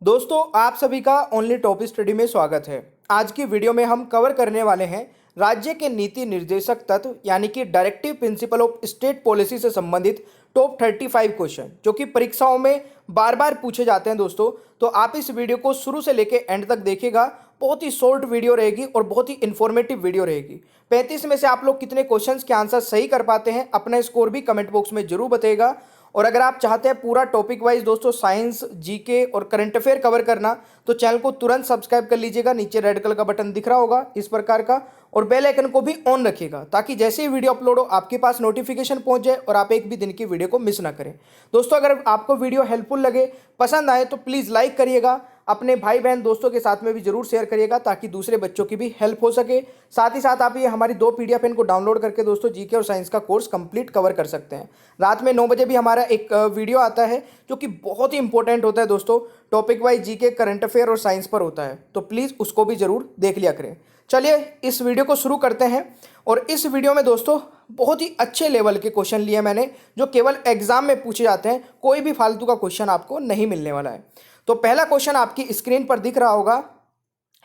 दोस्तों आप सभी का ओनली टॉप स्टडी में स्वागत है। आज की वीडियो में हम कवर करने वाले हैं राज्य के नीति निर्देशक तत्व यानी कि directive principle of state policy से संबंधित टॉप 35 क्वेश्चन जो कि परीक्षाओं में बार बार पूछे जाते हैं। दोस्तों तो आप इस वीडियो को शुरू से लेकर एंड तक देखिएगा। बहुत ही शॉर्ट वीडियो रहेगी और बहुत ही इन्फॉर्मेटिव वीडियो रहेगी। 35 में से आप लोग कितने क्वेश्चंस के आंसर सही कर पाते हैं अपना स्कोर भी कमेंट बॉक्स में जरूर बताइएगा। और अगर आप चाहते हैं पूरा टॉपिक वाइज दोस्तों साइंस जीके और करंट अफेयर कवर करना तो चैनल को तुरंत सब्सक्राइब कर लीजिएगा। नीचे रेड कलर का बटन दिख रहा होगा इस प्रकार का, और बेल आइकन को भी ऑन रखिएगा ताकि जैसे ही वीडियो अपलोड हो आपके पास नोटिफिकेशन पहुंच जाए और आप एक भी दिन की वीडियो को मिस ना करें। दोस्तों अगर आपको वीडियो हेल्पफुल लगे, पसंद आए तो प्लीज़ लाइक करिएगा। अपने भाई बहन दोस्तों के साथ में भी जरूर शेयर करिएगा ताकि दूसरे बच्चों की भी हेल्प हो सके। साथ ही साथ आप ये हमारी 2 PDF इनको डाउनलोड करके दोस्तों जीके और साइंस का कोर्स कंप्लीट कवर कर सकते हैं। रात में 9 बजे भी हमारा एक वीडियो आता है जो कि बहुत ही इंपॉर्टेंट होता है दोस्तों, topic wise GK current affair और साइंस पर होता है, तो प्लीज़ उसको भी जरूर देख लिया करें। चलिए इस वीडियो को शुरू करते हैं। और इस वीडियो में दोस्तों बहुत ही अच्छे लेवल के क्वेश्चन लिए मैंने जो केवल एग्जाम में पूछे जाते हैं, कोई भी फालतू का क्वेश्चन आपको नहीं मिलने वाला है। तो पहला क्वेश्चन आपकी स्क्रीन पर दिख रहा होगा,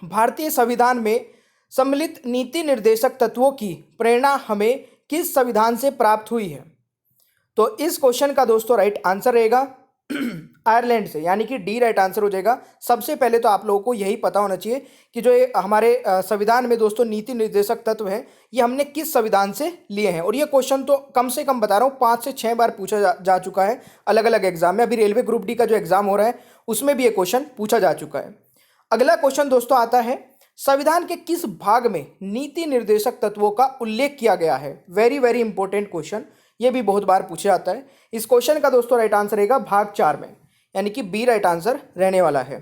भारतीय संविधान में सम्मिलित नीति निर्देशक तत्वों की प्रेरणा हमें किस संविधान से प्राप्त हुई है? तो इस क्वेश्चन का दोस्तों राइट आंसर रहेगा आयरलैंड से, यानी कि डी राइट आंसर हो जाएगा। सबसे पहले तो आप लोगों को यही पता होना चाहिए कि जो ये हमारे संविधान में दोस्तों नीति निर्देशक तत्व हैं ये हमने किस संविधान से लिए हैं। और ये क्वेश्चन तो कम से कम बता रहा हूँ 5 से 6 बार पूछा जा चुका है अलग अलग एग्जाम में। अभी रेलवे ग्रुप डी का जो एग्जाम हो रहा है उसमें भी ये क्वेश्चन पूछा जा चुका है। अगला क्वेश्चन दोस्तों आता है, संविधान के किस भाग में नीति निर्देशक तत्वों का उल्लेख किया गया है? वेरी वेरी इंपॉर्टेंट क्वेश्चन, ये भी बहुत बार पूछा जाता है। इस क्वेश्चन का दोस्तों राइट आंसर रहेगा भाग 4 में, यानी कि बी राइट आंसर रहने वाला है।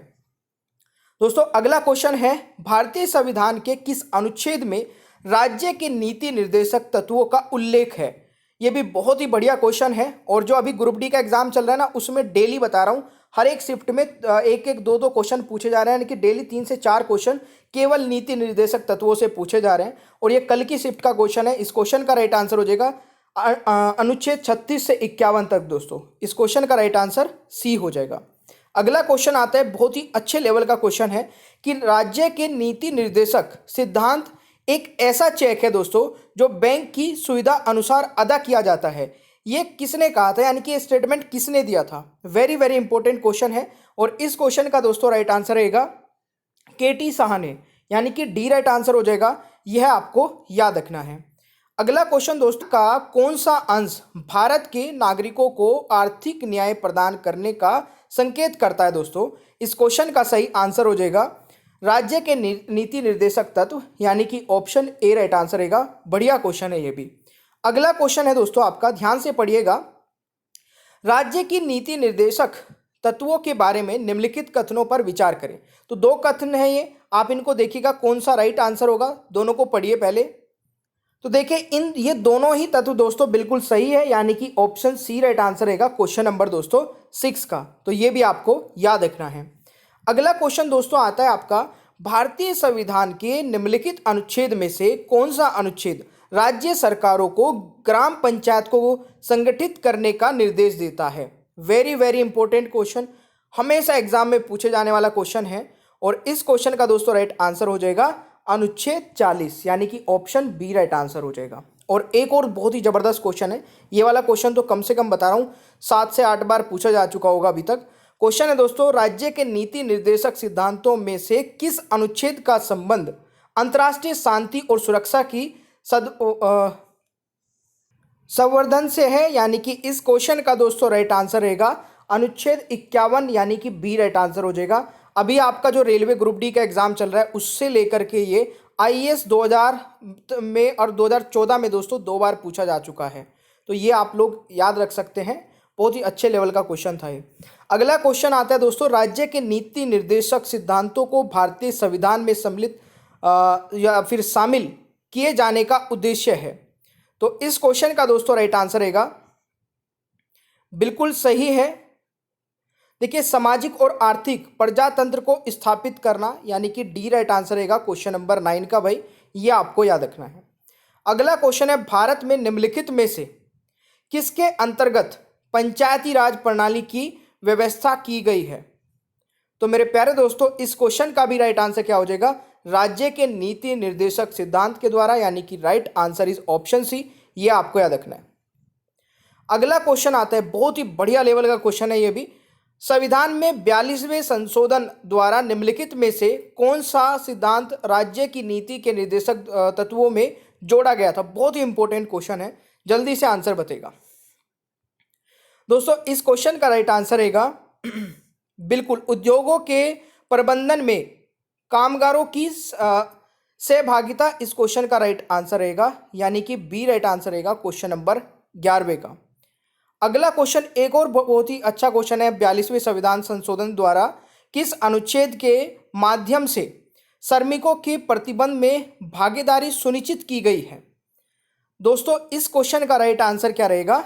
दोस्तों अगला क्वेश्चन है, भारतीय संविधान के किस अनुच्छेद में राज्य के नीति निर्देशक तत्वों का उल्लेख है? यह भी बहुत ही बढ़िया क्वेश्चन है और जो अभी ग्रुप डी का एग्जाम चल रहा है ना उसमें डेली बता रहा हूं हर एक शिफ्ट में एक एक दो पूछन पूछे जा रहे हैं, यानी कि डेली 3 से 4 क्वेश्चन केवल नीति निर्देशक तत्वों से पूछे जा रहे हैं। और ये कल की शिफ्ट का क्वेश्चन है। इस क्वेश्चन का राइट आंसर हो जाएगा अनुच्छेद 36 से 51 तक। दोस्तों इस क्वेश्चन का राइट आंसर सी हो जाएगा। अगला क्वेश्चन आता है, बहुत ही अच्छे लेवल का क्वेश्चन है कि राज्य के नीति निर्देशक सिद्धांत एक ऐसा चेक है दोस्तों जो बैंक की सुविधा अनुसार अदा किया जाता है। ये किसने कहा था, यानी कि ये स्टेटमेंट किसने दिया था? वेरी वेरी इंपॉर्टेंट क्वेश्चन है और इस क्वेश्चन का दोस्तों राइट आंसर रहेगा KT साहा ने, यानी कि डी राइट आंसर हो जाएगा। यह आपको याद रखना है। अगला क्वेश्चन दोस्तों का, कौन सा अंश भारत के नागरिकों को आर्थिक न्याय प्रदान करने का संकेत करता है? दोस्तों इस क्वेश्चन का सही आंसर हो जाएगा राज्य के नीति निर्देशक तत्व, यानी कि ऑप्शन ए राइट आंसर रहेगा। बढ़िया क्वेश्चन है ये भी। अगला क्वेश्चन है दोस्तों आपका, ध्यान से पढ़िएगा, राज्य की नीति निर्देशक तत्वों के बारे में निम्नलिखित कथनों पर विचार करें। तो 2 कथन है ये, आप इनको देखिएगा कौन सा राइट आंसर होगा, दोनों को पढ़िए पहले। तो देखिए ये दोनों ही तत्व दोस्तों बिल्कुल सही है, यानी कि ऑप्शन सी राइट आंसर रहेगा क्वेश्चन नंबर दोस्तों 6 का। तो ये भी आपको याद रखना है। अगला क्वेश्चन दोस्तों आता है आपका, भारतीय संविधान के निम्नलिखित अनुच्छेद में से कौन सा अनुच्छेद राज्य सरकारों को ग्राम पंचायत को संगठित करने का निर्देश देता है? वेरी वेरी इंपॉर्टेंट क्वेश्चन, हमेशा एग्जाम में पूछे जाने वाला क्वेश्चन है। और इस क्वेश्चन का दोस्तों राइट आंसर हो जाएगा अनुच्छेद 40, यानी कि ऑप्शन बी राइट आंसर हो जाएगा। और एक और बहुत ही जबरदस्त क्वेश्चन है, ये वाला क्वेश्चन तो कम से कम बता रहा हूँ 7 से 8 बार पूछा जा चुका होगा अभी तक। क्वेश्चन है दोस्तों, राज्य के नीति निर्देशक सिद्धांतों में से किस अनुच्छेद का संबंध अंतर्राष्ट्रीय शांति और सुरक्षा की संवर्धन से है? यानी कि इस क्वेश्चन का दोस्तों राइट आंसर रहेगा अनुच्छेद 51, यानी कि बी राइट आंसर हो जाएगा। अभी आपका जो रेलवे ग्रुप डी का एग्जाम चल रहा है उससे लेकर के ये IAS 2000 में और 2014 में दोस्तों 2 बार पूछा जा चुका है, तो ये आप लोग याद रख सकते हैं। बहुत ही अच्छे लेवल का क्वेश्चन था ये। अगला क्वेश्चन आता है दोस्तों, राज्य के नीति निर्देशक सिद्धांतों को भारतीय संविधान में सम्मिलित या फिर शामिल किए जाने का उद्देश्य है। तो इस क्वेश्चन का दोस्तों राइट आंसर रहेगा, बिल्कुल सही है, देखिए सामाजिक और आर्थिक प्रजातंत्र को स्थापित करना, यानी कि डी राइट आंसर रहेगा क्वेश्चन नंबर 9 का। भाई ये आपको याद रखना है। अगला क्वेश्चन है, भारत में निम्नलिखित में से किसके अंतर्गत पंचायती राज प्रणाली की व्यवस्था की गई है? तो मेरे प्यारे दोस्तों, इस क्वेश्चन का भी राइट आंसर क्या हो जाएगा? राज्य के नीति निर्देशक सिद्धांत के द्वारा, यानी कि right answer is option C. ये आपको याद रखना है। अगला क्वेश्चन आता है, बहुत ही बढ़िया लेवल का क्वेश्चन है ये भी। संविधान में 42वें संशोधन द्वारा निम्नलिखित में से कौन सा सिद्धांत राज्य की नीति के निर्देशक तत्वों में जोड़ा गया था? बहुत ही इंपॉर्टेंट क्वेश्चन है, जल्दी से आंसर बताएगा दोस्तों। इस क्वेश्चन का राइट आंसर रहेगा बिल्कुल, उद्योगों के प्रबंधन में कामगारों की सहभागिता इस क्वेश्चन का राइट आंसर रहेगा, यानी कि बी राइट आंसर रहेगा क्वेश्चन नंबर 11वें का। अगला क्वेश्चन एक और बहुत ही अच्छा क्वेश्चन है, 42वें संविधान संशोधन द्वारा किस अनुच्छेद के माध्यम से श्रमिकों के प्रतिबंध में भागीदारी सुनिश्चित की गई है? दोस्तों, इस क्वेश्चन का राइट आंसर क्या रहेगा?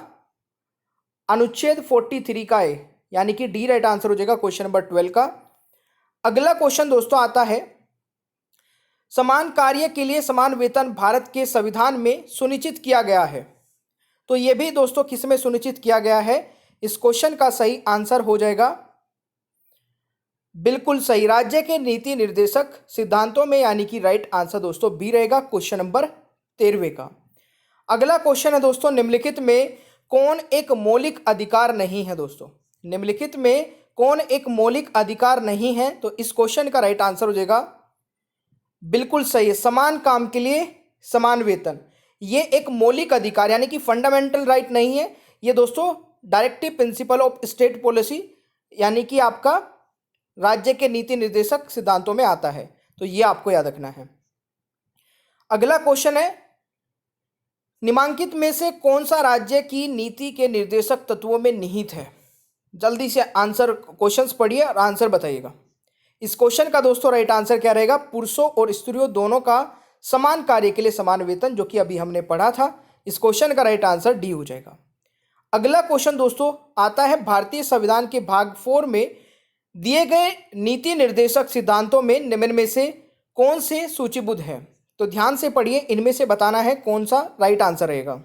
अनुच्छेद 43 का है, यानी कि डी राइट आंसर हो जाएगा क्वेश्चन नंबर 12 का। अगला क्वेश्चन दोस्तों आता है, समान कार्य के लिए समान वेतन भारत के संविधान में सुनिश्चित किया गया है। तो यह भी दोस्तों किस में सुनिश्चित किया गया है? इस क्वेश्चन का सही आंसर हो जाएगा बिल्कुल सही, राज्य के नीति निर्देशक सिद्धांतों में, यानी कि राइट आंसर दोस्तों बी रहेगा क्वेश्चन नंबर 13वें का। अगला क्वेश्चन है दोस्तों, निम्नलिखित में कौन एक मौलिक अधिकार नहीं है? दोस्तों, निम्नलिखित में कौन एक मौलिक अधिकार नहीं है? तो इस क्वेश्चन का राइट आंसर हो जाएगा बिल्कुल सही है, समान काम के लिए समान वेतन। ये एक मौलिक अधिकार यानी कि फंडामेंटल राइट नहीं है ये दोस्तों, directive principle of state policy यानी कि आपका राज्य के नीति निर्देशक सिद्धांतों में आता है। तो ये आपको याद रखना है। अगला क्वेश्चन है, निम्नलिखित में से कौन सा राज्य की नीति के निर्देशक तत्वों में निहित है? जल्दी से आंसर क्वेश्चंस पढ़िए और आंसर बताइएगा। इस क्वेश्चन का दोस्तों राइट आंसर क्या रहेगा? पुरुषों और स्त्रियों दोनों का समान कार्य के लिए समान वेतन, जो कि अभी हमने पढ़ा था। इस क्वेश्चन का राइट आंसर डी हो जाएगा। अगला क्वेश्चन दोस्तों आता है, भारतीय संविधान के भाग 4 में दिए गए नीति निर्देशक सिद्धांतों में निम्न में से कौन से सूचीबद्ध है? तो ध्यान से पढ़िए, इनमें से बताना है कौन सा राइट आंसर रहेगा।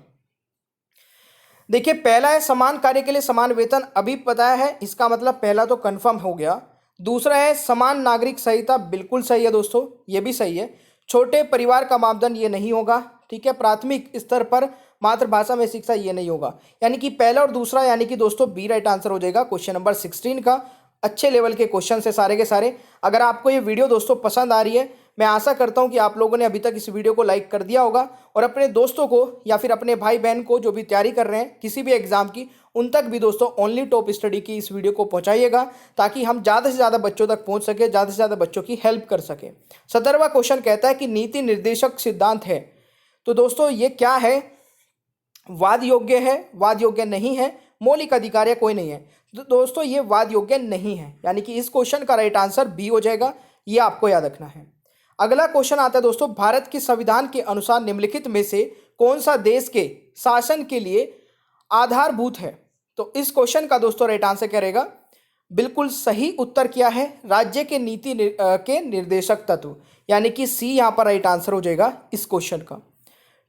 देखिए, पहला है समान कार्य के लिए समान वेतन, अभी बताया है, इसका मतलब पहला तो कंफर्म हो गया। दूसरा है समान नागरिक संहिता, बिल्कुल सही है दोस्तों, ये भी सही है। छोटे परिवार का मापदंड ये नहीं होगा, ठीक है। प्राथमिक स्तर पर मातृभाषा में शिक्षा ये नहीं होगा, यानी कि पहला और दूसरा, यानी कि दोस्तों बी राइट आंसर हो जाएगा क्वेश्चन नंबर 16 का। अच्छे लेवल के क्वेश्चन है सारे के सारे। अगर आपको ये वीडियो दोस्तों पसंद आ रही है, मैं आशा करता हूं कि आप लोगों ने अभी तक इस वीडियो को लाइक कर दिया होगा और अपने दोस्तों को या फिर अपने भाई बहन को जो भी तैयारी कर रहे हैं किसी भी एग्जाम की, उन तक भी दोस्तों ओनली टॉप स्टडी की इस वीडियो को पहुंचाइएगा, ताकि हम ज़्यादा से ज़्यादा बच्चों तक पहुंच सके, ज़्यादा से ज़्यादा बच्चों की हेल्प कर सके। 17वां क्वेश्चन कहता है कि नीति निर्देशक सिद्धांत है, तो दोस्तों ये क्या है? वाद योग्य है, वाद योग्य नहीं है, मौलिक अधिकार या कोई नहीं है। तो दोस्तों ये वाद योग्य नहीं है, यानी कि इस क्वेश्चन का राइट आंसर बी हो जाएगा, ये आपको याद रखना है। अगला क्वेश्चन आता है दोस्तों, भारत के संविधान के अनुसार निम्नलिखित में से कौन सा देश के शासन के लिए आधारभूत है? तो इस क्वेश्चन का दोस्तों राइट आंसर क्या रहेगा? बिल्कुल सही उत्तर क्या है? राज्य के नीति के निर्देशक तत्व, यानी कि सी यहाँ पर राइट आंसर हो जाएगा इस क्वेश्चन का,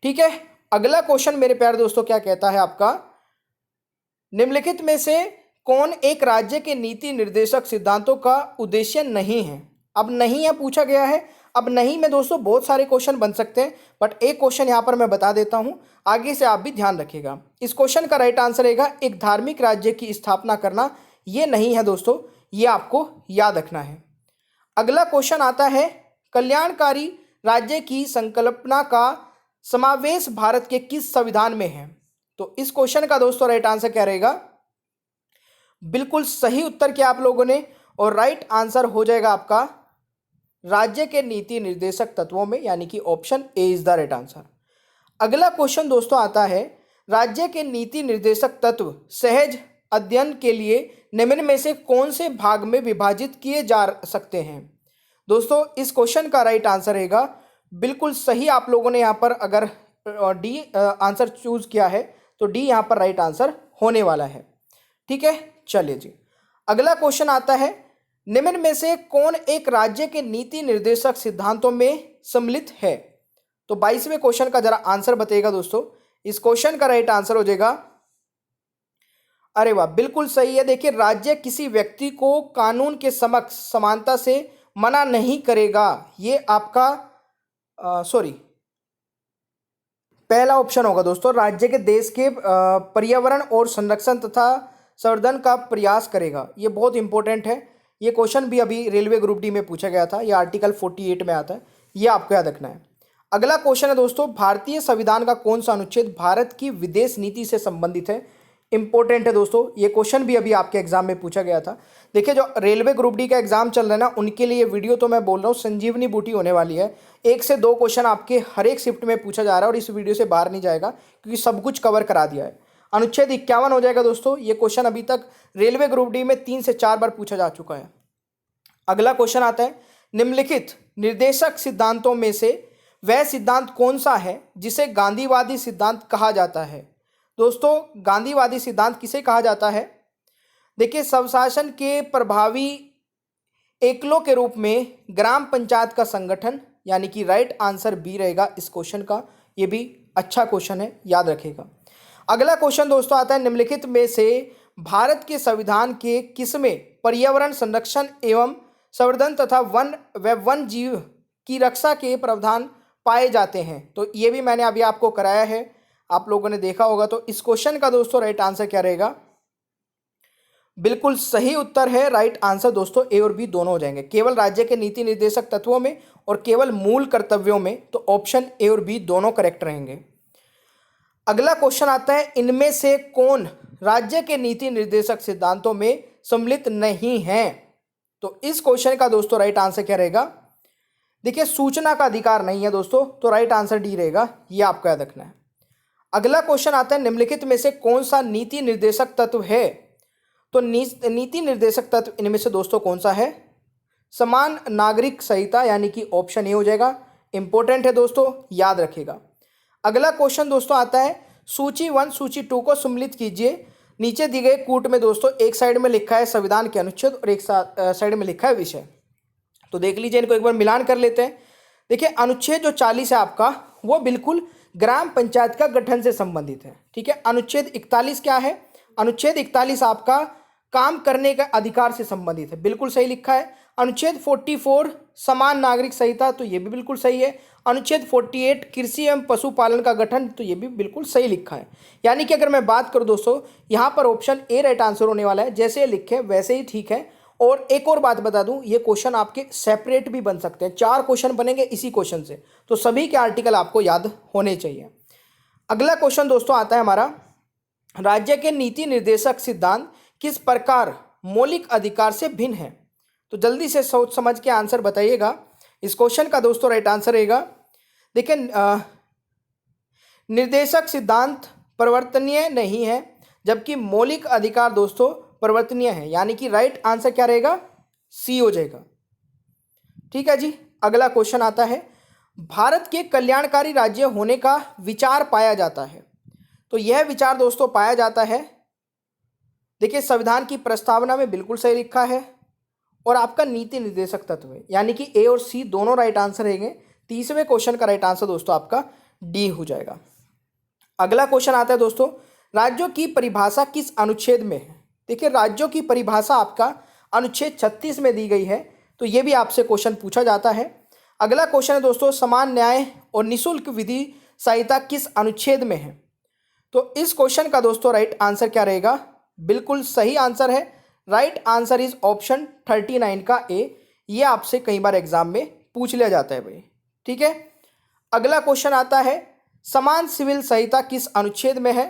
ठीक है। अगला क्वेश्चन मेरे प्यारे दोस्तों क्या कहता है आपका, निम्नलिखित में से कौन एक राज्य के नीति निर्देशक सिद्धांतों का उद्देश्य नहीं है? अब नहीं है पूछा गया है। अब नहीं में दोस्तों बहुत सारे क्वेश्चन बन सकते हैं, बट एक क्वेश्चन यहाँ पर मैं बता देता हूँ, आगे से आप भी ध्यान रखिएगा। इस क्वेश्चन का राइट आंसर रहेगा एक धार्मिक राज्य की स्थापना करना, ये नहीं है दोस्तों, ये आपको याद रखना है। अगला क्वेश्चन आता है, कल्याणकारी राज्य की संकल्पना का समावेश भारत के किस संविधान में है? तो इस क्वेश्चन का दोस्तों राइट आंसर क्या रहेगा? बिल्कुल सही उत्तर किया आप लोगों ने, और राइट आंसर हो जाएगा आपका राज्य के नीति निर्देशक तत्वों में, यानी कि option A is the right answer. अगला क्वेश्चन दोस्तों आता है, राज्य के नीति निर्देशक तत्व सहज अध्ययन के लिए निम्न में से कौन से भाग में विभाजित किए जा सकते हैं? दोस्तों इस क्वेश्चन का राइट आंसर रहेगा, बिल्कुल सही आप लोगों ने यहाँ पर अगर डी आंसर चूज किया है तो डी यहाँ पर राइट आंसर होने वाला है, ठीक है। चलिए जी, अगला क्वेश्चन आता है, निम्न में से कौन एक राज्य के नीति निर्देशक सिद्धांतों में सम्मिलित है? तो 22वें क्वेश्चन का जरा आंसर बताइएगा दोस्तों। इस क्वेश्चन का राइट आंसर हो जाएगा अरे वाह, बिल्कुल सही है। देखिए, राज्य किसी व्यक्ति को कानून के समक्ष समानता से मना नहीं करेगा। ये आपका सॉरी, पहला ऑप्शन होगा दोस्तों। राज्य के देश के पर्यावरण और संरक्षण तथा संवर्धन का प्रयास करेगा। ये बहुत इंपॉर्टेंट है। ये क्वेश्चन भी अभी रेलवे ग्रुप डी में पूछा गया था। ये आर्टिकल 48 में आता है। ये आपको याद रखना है। अगला क्वेश्चन है दोस्तों, भारतीय संविधान का कौन सा अनुच्छेद भारत की विदेश नीति से संबंधित है? इंपॉर्टेंट है दोस्तों। ये क्वेश्चन भी अभी आपके एग्जाम में पूछा गया था। देखिए, जो रेलवे ग्रुप डी का एग्जाम चल रहा है ना, उनके लिए वीडियो तो मैं बोल रहा हूँ संजीवनी बूटी होने वाली है। 1 से 2 क्वेश्चन आपके हर एक शिफ्ट में पूछा जा रहा है और इस वीडियो से बाहर नहीं जाएगा क्योंकि सब कुछ कवर करा दिया है। अनुच्छेद 51 हो जाएगा दोस्तों। ये क्वेश्चन अभी तक रेलवे ग्रुप डी में 3 से 4 बार पूछा जा चुका है। अगला क्वेश्चन आता है, निम्नलिखित निर्देशक सिद्धांतों में से वह सिद्धांत कौन सा है जिसे गांधीवादी सिद्धांत कहा जाता है? दोस्तों, गांधीवादी सिद्धांत किसे कहा जाता है? देखिए, स्वशासन के प्रभावी एकलों के रूप में ग्राम पंचायत का संगठन, यानी कि राइट आंसर बी रहेगा इस क्वेश्चन का। ये भी अच्छा क्वेश्चन है, याद रखेगा। अगला क्वेश्चन दोस्तों आता है, निम्नलिखित में से भारत के संविधान के किसमें पर्यावरण संरक्षण एवं संवर्धन तथा वन जीव की रक्षा के प्रावधान पाए जाते हैं? तो ये भी मैंने अभी आपको कराया है, आप लोगों ने देखा होगा। तो इस क्वेश्चन का दोस्तों राइट आंसर क्या रहेगा? बिल्कुल सही उत्तर है। राइट आंसर दोस्तों ए और बी दोनों हो जाएंगे। केवल राज्य के नीति निर्देशक तत्वों में और केवल मूल कर्तव्यों में, तो ऑप्शन ए और बी दोनों करेक्ट रहेंगे। अगला क्वेश्चन आता है, इनमें से कौन राज्य के नीति निर्देशक सिद्धांतों में सम्मिलित नहीं है? तो इस क्वेश्चन का दोस्तों राइट आंसर क्या रहेगा? देखिए, सूचना का अधिकार नहीं है दोस्तों, तो राइट आंसर डी रहेगा। ये आपको याद रखना है। अगला क्वेश्चन आता है, निम्नलिखित में से कौन सा नीति निर्देशक तत्व है? तो नीति निर्देशक तत्व इनमें से दोस्तों कौन सा है? समान नागरिक संहिता, यानी कि ऑप्शन ए हो जाएगा। इंपॉर्टेंट है दोस्तों, याद रखिएगा। अगला क्वेश्चन दोस्तों आता है, सूची 1 सूची 2 को सम्मिलित कीजिए। नीचे दी गई कूट में दोस्तों एक साइड में लिखा है संविधान के अनुच्छेद और एक साइड में लिखा है विषय। तो देख लीजिए, इनको एक बार मिलान कर लेते हैं। देखिए, अनुच्छेद जो 40 है आपका, वो बिल्कुल ग्राम पंचायत का गठन से संबंधित है। ठीक है। अनुच्छेद 41 क्या है? अनुच्छेद 41 आपका काम करने का अधिकार से संबंधित है, बिल्कुल सही लिखा है। अनुच्छेद 44 समान नागरिक संहिता, तो ये भी बिल्कुल सही है। अनुच्छेद 48 कृषि एवं पशुपालन का गठन, तो ये भी बिल्कुल सही लिखा है। यानी कि अगर मैं बात करूं दोस्तों, यहाँ पर ऑप्शन ए राइट आंसर होने वाला है। जैसे लिखे वैसे ही ठीक है। और एक और बात बता दूं, ये क्वेश्चन आपके सेपरेट भी बन सकते हैं। 4 क्वेश्चन बनेंगे इसी क्वेश्चन से, तो सभी के आर्टिकल आपको याद होने चाहिए। अगला क्वेश्चन दोस्तों आता है हमारा, राज्य के नीति निर्देशक सिद्धांत किस प्रकार मौलिक अधिकार से भिन्न है? तो जल्दी से सोच समझ के आंसर बताइएगा। इस क्वेश्चन का दोस्तों राइट आंसर रहेगा, देखिए, निर्देशक सिद्धांत परिवर्तनीय नहीं है, जबकि मौलिक अधिकार दोस्तों परिवर्तनीय है। यानी कि राइट आंसर क्या रहेगा? सी हो जाएगा। ठीक है जी। अगला क्वेश्चन आता है, भारत के कल्याणकारी राज्य होने का विचार पाया जाता है। तो यह विचार दोस्तों पाया जाता है, देखिए, संविधान की प्रस्तावना में बिल्कुल सही लिखा है और आपका नीति निर्देशक तत्व है। यानी कि ए और सी दोनों राइट आंसर रहेंगे। तीसरे क्वेश्चन का राइट आंसर दोस्तों आपका डी हो जाएगा। अगला क्वेश्चन आता है दोस्तों, राज्यों की परिभाषा किस अनुच्छेद में है? देखिए, राज्यों की परिभाषा आपका अनुच्छेद 36 में दी गई है, तो ये भी आपसे क्वेश्चन पूछा जाता है। अगला क्वेश्चन है दोस्तों, समान न्याय और निःशुल्क विधि संहिता किस अनुच्छेद में है? तो इस क्वेश्चन का दोस्तों राइट आंसर क्या रहेगा? बिल्कुल सही आंसर है। राइट आंसर इज ऑप्शन 39 का ए। ये आपसे कई बार एग्जाम में पूछ लिया जाता है भाई। ठीक है। अगला क्वेश्चन आता है, समान सिविल संहिता किस अनुच्छेद में है?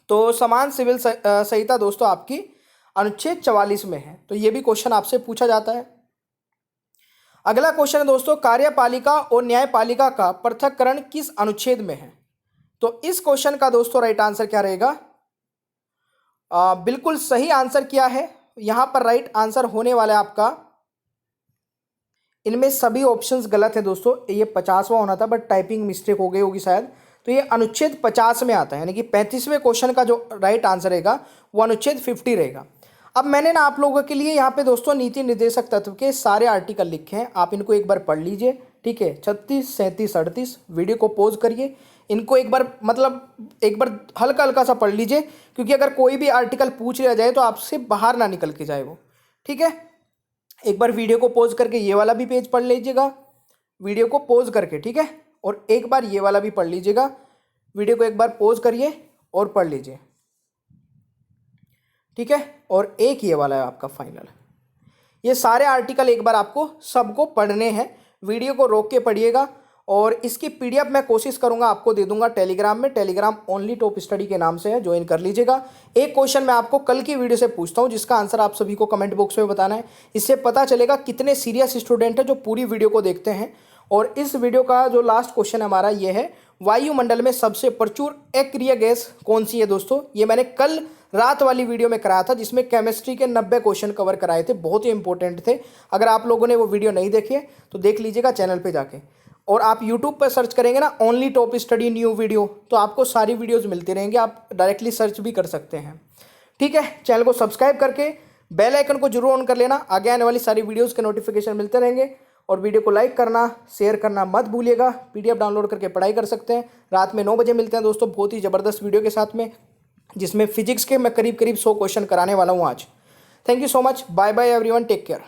तो समान सिविल संहिता दोस्तों आपकी अनुच्छेद 44 में है, तो ये भी क्वेश्चन आपसे पूछा जाता है। अगला क्वेश्चन है दोस्तों, कार्यपालिका और न्यायपालिका का पृथक्करण किस अनुच्छेद में है? तो इस क्वेश्चन का दोस्तों राइट आंसर क्या रहेगा? बिल्कुल सही आंसर किया है। यहां पर राइट आंसर होने वाला है आपका, इनमें सभी ऑप्शंस गलत है दोस्तों। ये 50वां होना था, बट टाइपिंग मिस्टेक हो गई होगी शायद। तो ये अनुच्छेद 50 में आता है, यानी कि 35वें क्वेश्चन का जो राइट आंसर रहेगा वो अनुच्छेद 50 रहेगा। अब मैंने ना आप लोगों के लिए यहाँ पे दोस्तों नीति निर्देशक तत्व के सारे आर्टिकल लिखे हैं, आप इनको एक बार पढ़ लीजिए। ठीक है। 36, 37, 38 वीडियो को पॉज करिए, इनको एक बार हल्का हल्का सा पढ़ लीजिए, क्योंकि अगर कोई भी आर्टिकल पूछ लिया जाए तो आपसे बाहर ना निकल के जाए वो। ठीक है, एक बार वीडियो को पॉज करके ये वाला भी पेज पढ़ लीजिएगा, वीडियो को पॉज करके। ठीक है, और एक बार ये वाला भी पढ़ लीजिएगा, वीडियो को एक बार पॉज करिए और पढ़ लीजिए। ठीक है, और एक ये वाला है आपका फाइनल। ये सारे आर्टिकल एक बार आपको सबको पढ़ने हैं, वीडियो को रोक के पढ़िएगा। और इसकी पीडीएफ मैं कोशिश करूंगा आपको दे दूंगा टेलीग्राम में, टेलीग्राम ओनली टॉप स्टडी के नाम से है, ज्वाइन कर लीजिएगा। एक क्वेश्चन मैं आपको कल की वीडियो से पूछता हूं, जिसका आंसर आप सभी को कमेंट बॉक्स में बताना है। इससे पता चलेगा कितने सीरियस स्टूडेंट हैं जो पूरी वीडियो को देखते हैं। और इस वीडियो का जो लास्ट क्वेश्चन हमारा ये है, वायुमंडल में सबसे प्रचुर अक्रिय गैस कौन सी है दोस्तों? ये मैंने कल रात वाली वीडियो में कराया था, जिसमें केमिस्ट्री के 90 क्वेश्चन कवर कराए थे, बहुत ही इंपॉर्टेंट थे। अगर आप लोगों ने वो वीडियो नहीं देखी है तो देख लीजिएगा चैनल पे जाके। और आप यूट्यूब पर सर्च करेंगे ना only top study new video, तो आपको सारी वीडियोज़ मिलती रहेंगी, आप डायरेक्टली सर्च भी कर सकते हैं। ठीक है, चैनल को सब्सक्राइब करके बेल आइकन को जरूर ऑन कर लेना, आगे आने वाली सारी वीडियोज़ के नोटिफिकेशन मिलते रहेंगे। और वीडियो को लाइक करना, शेयर करना मत भूलिएगा। पीडीएफ डाउनलोड करके पढ़ाई कर सकते हैं। रात में 9 बजे मिलते हैं दोस्तों, बहुत ही ज़बरदस्त वीडियो के साथ में, जिसमें फिजिक्स के मैं करीब 100 क्वेश्चन कराने वाला हूँ आज। Thank you so much, bye bye everyone, take care.